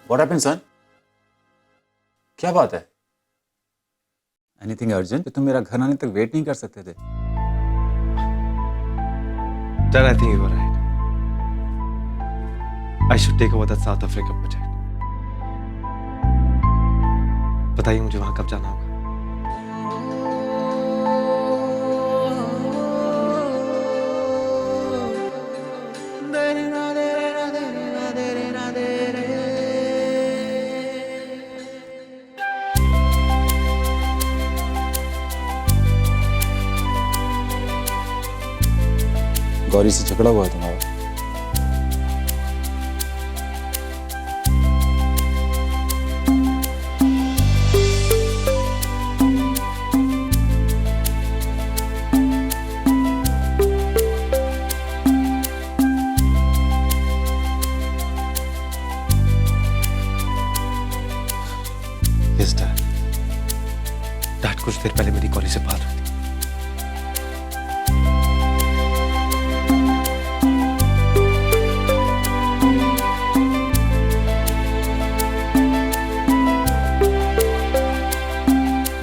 What happened, son? क्या बात है? Anything urgent? तुम मेरा घर आने तक वेट नहीं कर सकते थे? Dad, I think you were right. I should take over that South Africa project. बताइए मुझे वहां कब जाना होगा? गौरी से झगड़ा हुआ है तुम्हारा? Yes, Dad. Dad कुछ देर पहले मेरी गौरी से बात हुई थी.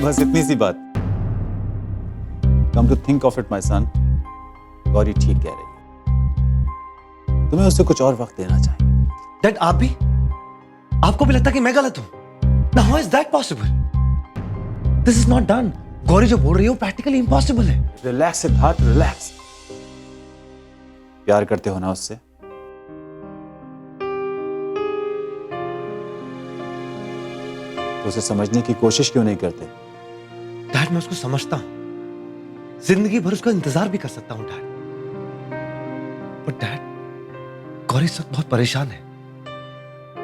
बस इतनी सी बात. Come to think of it, my son, Gauri ठीक कह रही है. तुम्हें उससे कुछ और वक्त देना चाहिए. Dad, आप भी? आपको भी लगता है कि मैं गलत हूं? Now how is that possible? This is not done. Gauri जो बोल रही है वो practically impossible है. Relax Siddharth, relax. प्यार करते हो ना उससे? तो उसे समझने की कोशिश क्यों नहीं करते? डैड, मैं उसको समझता हूं. जिंदगी भर उसका इंतजार भी कर सकता हूं, डैड. पर डैड, गौरी इस वक्त बहुत परेशान है.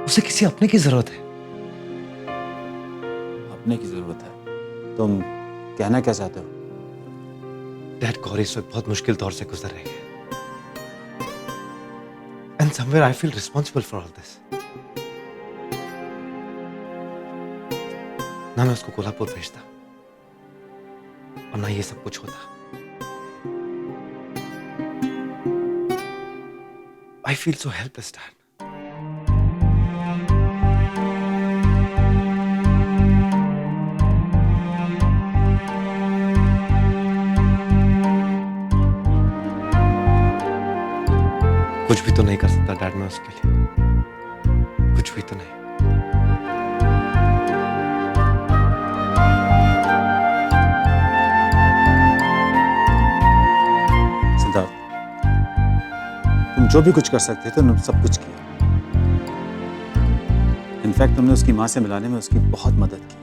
उसे किसी अपने की जरूरत है. अपने की जरूरत है? तुम कहना क्या चाहते हो? डैड, गौरी इस वक्त बहुत मुश्किल दौर से गुजर रही है. And somewhere I feel responsible for all this. ना मैं उसको कोल्हापुर भेजता और ना ये सब कुछ होता. I feel so helpless, dad. कुछ भी तो नहीं कर सकता डैड मैं उसके लिए. कुछ भी तो नहीं. सिद्धार्थ, तुम जो भी कुछ कर सकते थे तुमने सब कुछ किया. इनफैक्ट तुमने उसकी मां से मिलाने में उसकी बहुत मदद की.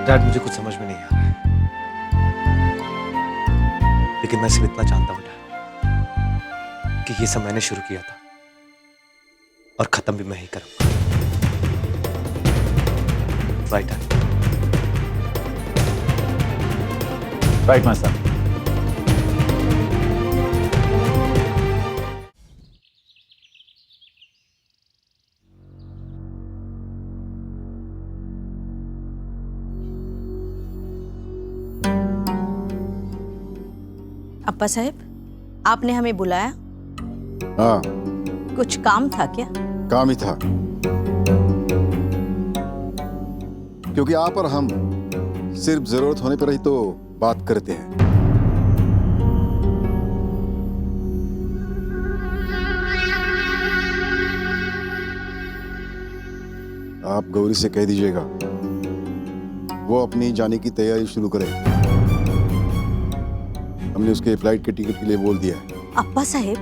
डैड, मुझे कुछ समझ में नहीं आ रहा है. लेकिन मैं सिर्फ इतना जानता हूं डैड कि ये सब मैंने शुरू किया था और खत्म भी मैं ही करूंगा. Right dad? Right my son. Appa Saheb, आपने हमें बुलाया? हाँ, कुछ काम था क्या? काम ही था. क्योंकि आप और हम सिर्फ जरूरत होने पर ही तो बात करते हैं. आप गौरी से कह दीजिएगा वो अपनी जाने की तैयारी शुरू करे. हमने उसके फ्लाइट के टिकट के लिए बोल दिया है. अप्पा साहब,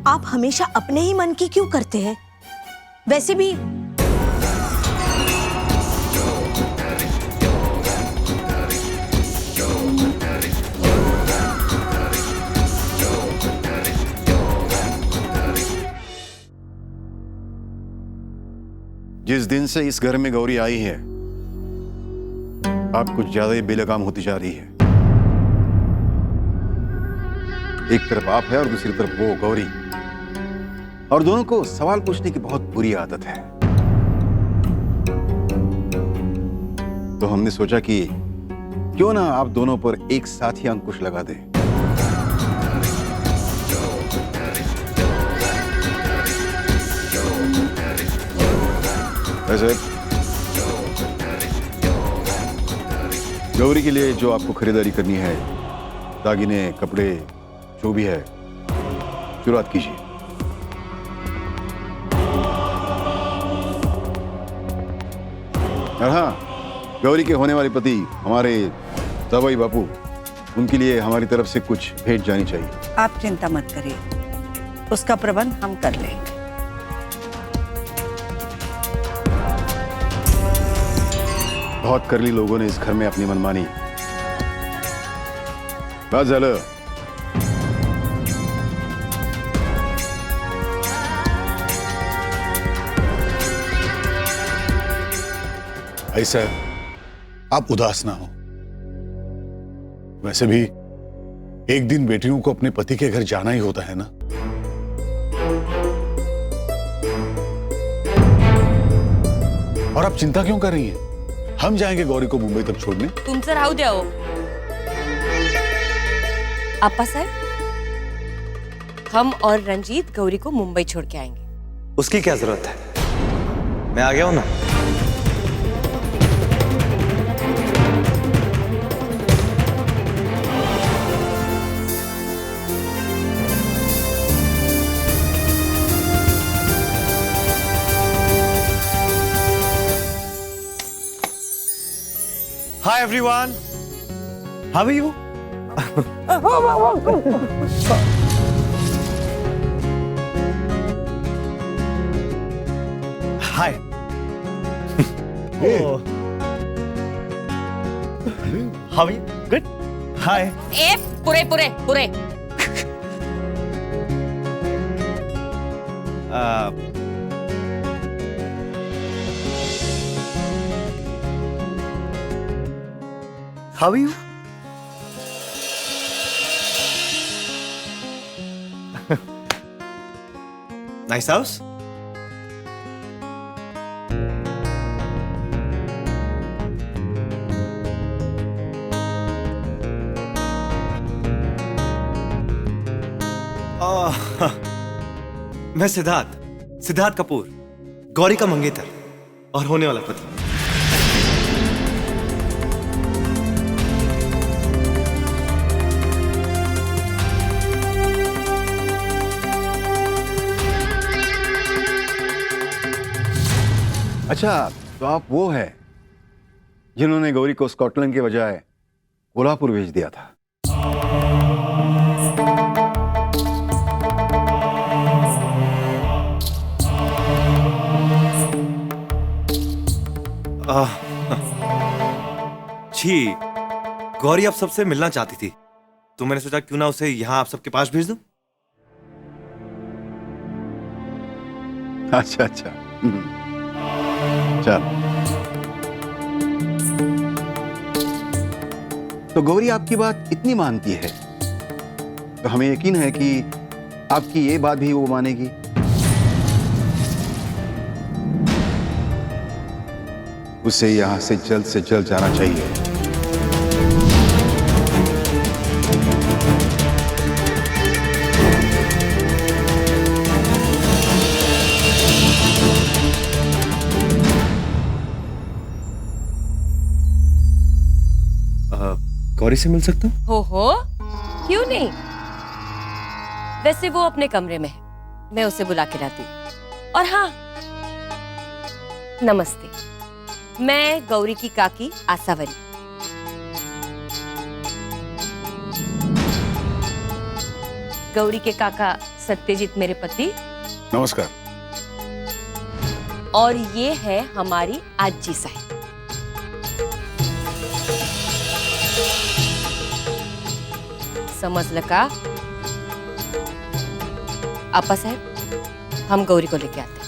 आप हमेशा अपने ही मन की क्यों करते हैं? वैसे भी जिस दिन से इस घर में गौरी आई है आप कुछ ज्यादा ही बेलगाम होती जा रही है. एक तरफ आप है और दूसरी तरफ वो गौरी. और दोनों को सवाल पूछने की बहुत बुरी आदत है. तो हमने सोचा कि क्यों ना आप दोनों पर एक साथ ही अंकुश लगा दें. साहब, गौरी के लिए जो आपको खरीदारी करनी है, दागिने, कपड़े, जो भी है, शुरुआत कीजिए। और हाँ, गौरी के होने वाले पति हमारे दवाई बापू, उनके लिए हमारी तरफ से कुछ भेंट जानी चाहिए। आप चिंता मत करिए, उसका प्रबंध हम कर लेंगे। बहुत करली लोगों ने इस घर में अपनी मनमानी। बस झालं। भाई साहब, आप उदास ना हो। वैसे भी एक दिन बेटियों को अपने पति के घर जाना ही होता है ना। और आप चिंता क्यों कर रही हैं? हम जाएंगे गौरी को मुंबई तक छोड़ने। तुमचं राहू द्या हो आप्पासाहेब, हम और रंजीत गौरी को मुंबई छोड़ के आएंगे। उसकी क्या जरूरत है, मैं आ गया हूं ना। Hi everyone, how are you? Hi. Hey. Oh. How are you? Good. Hi. ए पुरे पुरे पुरे Uh, how are you? Nice house. मैं सिद्धार्थ कपूर, गौरी का मंगेतर और होने वाला पति। अच्छा, तो आप वो है जिन्होंने गौरी को स्कॉटलैंड के बजाय कोल्हापुर भेज दिया था। जी, गौरी आप सबसे मिलना चाहती थी, तो मैंने सोचा क्यों ना उसे यहां आप सबके पास भेज दूं। अच्छा अच्छा, चल। तो गौरी आपकी बात इतनी मानती है, तो हमें यकीन है कि आपकी ये बात भी वो मानेगी। उसे यहां से जल्द जाना चाहिए। गौरी से मिल सकता हूं? हो क्यों नहीं। वैसे वो अपने कमरे में है, मैं उसे बुला के लाती हूँ। और हाँ, नमस्ते, मैं गौरी की काकी आसावरी। गौरी के काका सत्यजीत मेरे पति। नमस्कार। और ये है हमारी आजी साहब। समझ लगा आपा साहब, हम गौरी को लेके आते हैं।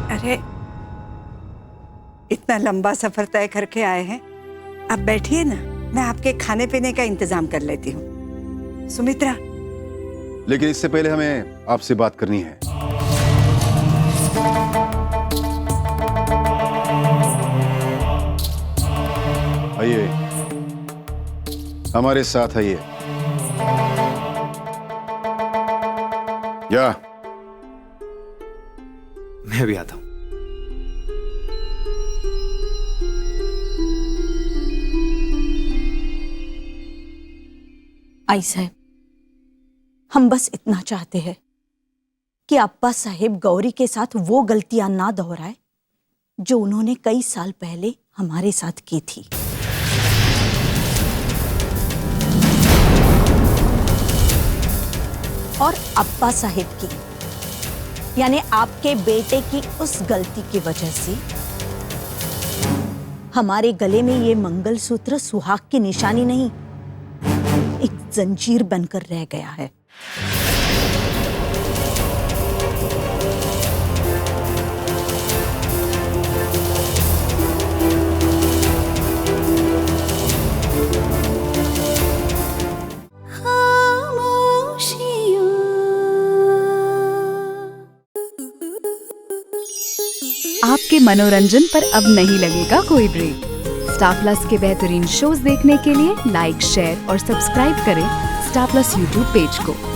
अरे, इतना लंबा सफर तय करके आए हैं, आप बैठिए ना, मैं आपके खाने पीने का इंतजाम कर लेती हूँ। सुमित्रा, लेकिन इससे पहले हमें आपसे बात करनी है। आइए। हमारे साथ आइए। या मैं भी आता हूं। आई साहब, हम बस इतना चाहते हैं कि अप्पा साहेब गौरी के साथ वो गलतियां ना दोहराए जो उन्होंने कई साल पहले हमारे साथ की थी। और अप्पा साहेब की, यानी आपके बेटे की उस गलती की वजह से हमारे गले में ये मंगलसूत्र सुहाग की निशानी नहीं, एक जंजीर बनकर रह गया है। आपके मनोरंजन पर अब नहीं लगेगा कोई ब्रेक। स्टार प्लस के बेहतरीन शोज देखने के लिए लाइक, शेयर और सब्सक्राइब करें स्टार प्लस यूट्यूब पेज को।